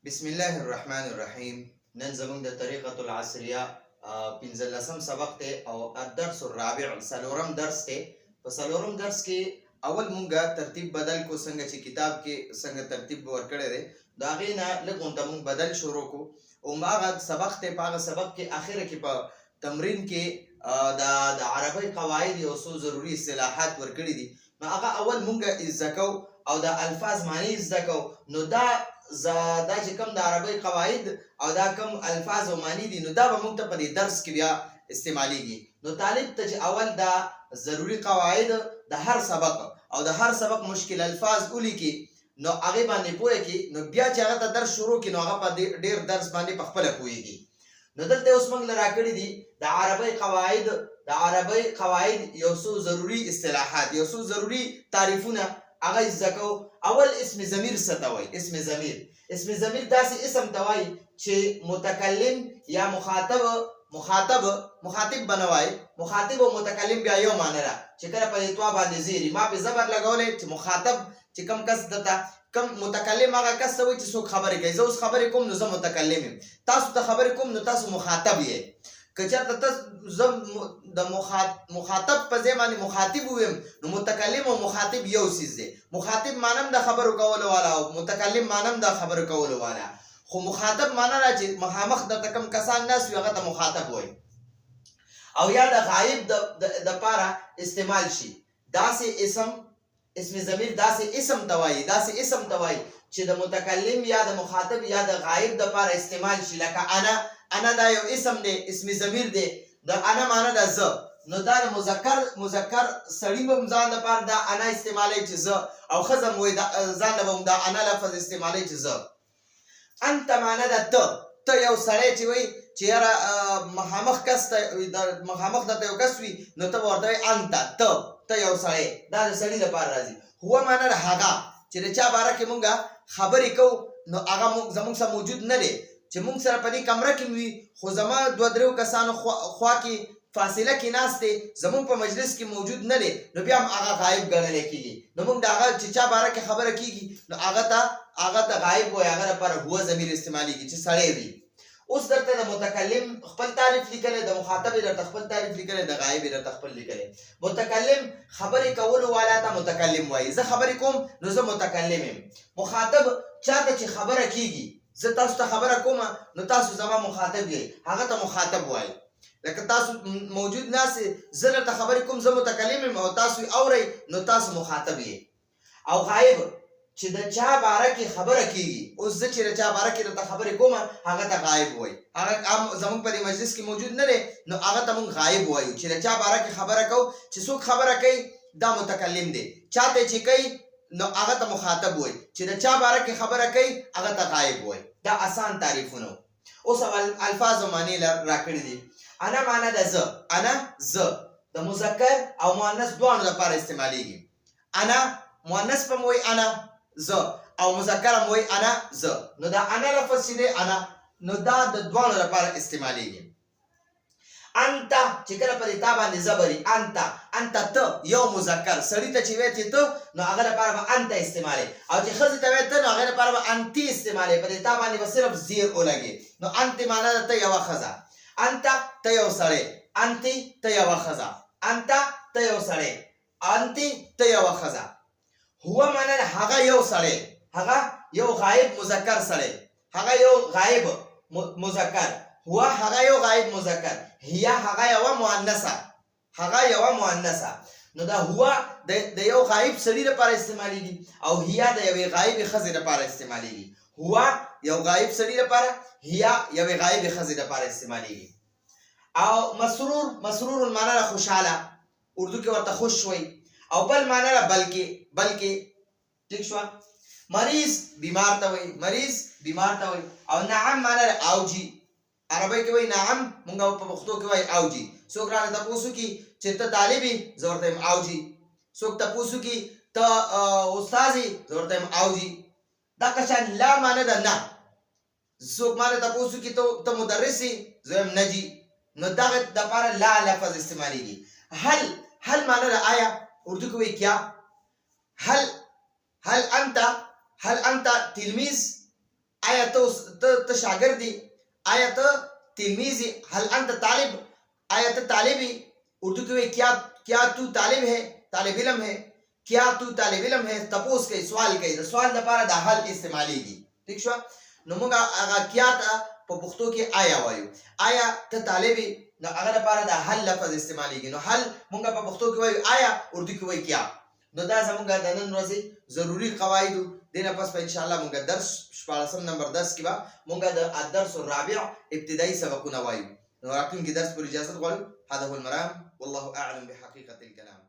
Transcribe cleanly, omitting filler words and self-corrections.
بسم الله الرحمن الرحیم. نن زموږ د طریقة العصریه 15 سبق ته او الدرس الرابع څلورم درس ته. په څلورم درس کې اول مونږه ترتیب بدل کو، څنګه چې کتاب کې څنګه ترتیب ورکړی دی دا غي نه لږ غونډه مونږ بدل شروع کو او ماغه سبق ته پاغه سبق کې اخره کې په تمرین کې د عربی قواعد او څو ضروری اصطلاحات ورکړي دي. نو هغه اول مونږه زکو او د الفاظ معنی زکو. نو دا چې کوم د عربی قواعد او دا کوم الفاظ او معنی دي نو دا به موږ ته په دې درس کې بیا استعماليږي. نو طالب ته چې اول دا ضروری قواعد د هر سبق او د هر سبق مشکل الفاظ ولیکي نو هغه باندې پوهه کی، نو بیا چې هغه ته درس شروع کی نو هغه په ډیر درس باندې په خپل پوهیږي. نو دلته اوس موږ لراکړي دي د عربی قواعد یو څو ضروری اصطلاحات، یو څو ضروری تعریفونه هغه زکو. اول اسم ضمیر څه ته وایي؟ اسم ضمیر داسې اسم ته وایي چې متکلم یا مخاطب بنوای. مخاطب او متکلم بیا یو معنی را چې کله په اتوا باندې زیری ما په زبر لګولې چې مخاطب چې کم کس دته کم متکلم هغه کس وایي چې څوک خبرې کوي. زه اوس خبرې کوم نو زه متکلم یم، تاسو ته خبرې کوم نو تاسو مخاطب یې. که چېرته تاسو زه د مخاطب په ځای باندې مخاطب ویم نو متکلم او مخاطب یو څیز دی. مخاطب مانم د خبرو کولو والا او متکلم مانم د خبرو کولو والا، خو مخاطب معنا را چې مخامخ د کم کسان ناس وي هغه ته مخاطب وایي. او یا د غایب د پاره استعمال شي داسې اسم ضمیر داسې اسم توایي چې د متکلم یا د مخاطب یا د غایب د پاره استعمال شي. لکه انا دا یو اسم دی، اسم ضمیر دی. د انا معنا د ز، نو دا د مذکر سړی به ځان لپاره دا انا استعمالي چې ز، او خزم وي ځان لپاره دا انا لفظ استعمالي چې ز. انت معنا د ته یو سړی چې وي چې یاره مخامخ کس ته مخامخ د یو کس وي نو ته ورته انت ته یو سړی، دا د سړی لپاره راځي. هو معنا د هغه چې د چا باره کې مونږه خبرې کوو نو هغه زمونږ سره موجود نه دی، چې مونږ سره په دې کمره کې وي خو زما دوه درېو کسانو خوا کې فاصله کې ناست دی، زمونږ په مجلس کې موجود نه دی، نو بیا هم هغه غایب ګڼلی کېږي. نو مونږ د هغه چې چا باره کې خبره کېږي نو هغه ته غایب وایي، هغه لپاره هو ضمیر استعمالېږي چې سړی وي. اوس درته د متکلم خپل تعریف لیکلی، د مخاطب درته خپل تعریف لیکلی، د غایب درته خپل لیکلی. متکلم خبرې کولو والا ته متکلم وایي. زه خبرې کوم نو زه متکلم یم. مخاطب چاته چې خبره کېږي، زه تاسو ته خبره کوم نو تاسو زما مخاطب یې، هغه ته مخاطب وایي. لکه تاسو موجود ناست زه درته خبرې کوم زه متکلم یم او تاسو اورئ نو تاسو مخاطب یې. او غایب چې د چا باره کې خبره کېږي، اوس زه چې د چا باره کې درته خبرې کوم هغه ته غایب وایي. هغه زموږ په دې مجلس کې موجود نه دی نو هغه ته موږ غایب وایو. چې د چا باره کې خبره کوو، چې څوک خبره کوي دا متکلم دی، چاته چې کوي نو هغه ته مخاطب وایي، چې د چا باره کې خبره کوي هغه ته غایب وایي. دا آسان تعریفونه. اوس الفاظ او معنی راکړي دي. انا معنا د زه، انا زه د مذکر او مؤنث دواړو لپاره استعمالېږي. انا مؤنث په موي انا زه او مذکر هم وایي انا زه. نو دا انا لفظ چې دی انا نو دا د دواړو لپاره استعمالېږي. انت چې کله په دې تا باندې زبري انت ته یو مذکر سړي ته چې وایي چې ته نو هغه لپاره به انت استعمالي، او چې ښځې ته وایي ته نو هغه لپاره به انتي استعمالي. په دې تا باندې به صرف زیر ولګي. نو انت معنا ده ته یوه ښځه، انت ته یو سړی، انتي ته یوه ښځه، انت ته یو سړی، انتي ته یوه ښځه. هو معنا ده هغه یو سړی، هغه یو غایب مذکر سړی، هغه یو غایب مذکر، هو هغه یو غایب مذکر، هي هغه یوه مؤنثه. نو دا هو د یو غایب سړي لپاره استعمالېږي او هي د یوې غایبې ښځې لپاره استعمالېږي. هو یو غایب سړي لپاره، هي یوې غایبې ښځې لپاره استعمالېږي. او مسرور معنا ده خوشحاله، اردو کې ورته خوش وایي. او بل معنا ده بلکې ټیک شوه. مریض بیمار ته وایي. او نعم معنا ده اوجي، عربی کې وایي نعم، مونږ په پښتو کې وایي اوجي. څوک رانه تپوسو کی چې ته طالب یې زه ورته یم اوجي. څوک تپوسو کی ته استاد یې زه ورته یم اوجي. دغه شان لا معنا ده نه. څوک مانه تپوسو کی ته مدرس یې زه یم نجي. نو دغه دپاره لا لفظ استعمالېږي. هل معنا ده آیا، اردو کې وایي کیا. هل انت تلمیذ، آیا آیا ته شاګرد دی، آیا ته تلمیذ یې، هل انت طالب، آیا ته طالب یې. اردو کې وایي کیا تو طالب ہے، طالب علم ہے، کیا تو طالب علم ہے. تپوس کوي، سوال کوي، د سوال لپاره د حل استعمالیږي. ٹھیک شو. نو موږ هغه کیا ته په پښتو کې آیا وایو. آیا ته طالب یې، نو هغه لپاره د حل لفظ استعمالیږي. نو حل موږ په پښتو کې وایو آیا، اردو کې وایي کیا. نو دا زموږ د نن ورځې ضروري قواعدو. دینه پس په ان شاء الله موږ درس 14 نمبر 10 کې به موږ د الدرس الرابع ابتدایي سبقونه وایو. نو راتلونکي درس پر اجازه غواړو. هذا هو المرام والله اعلم بحقيقه الكلام.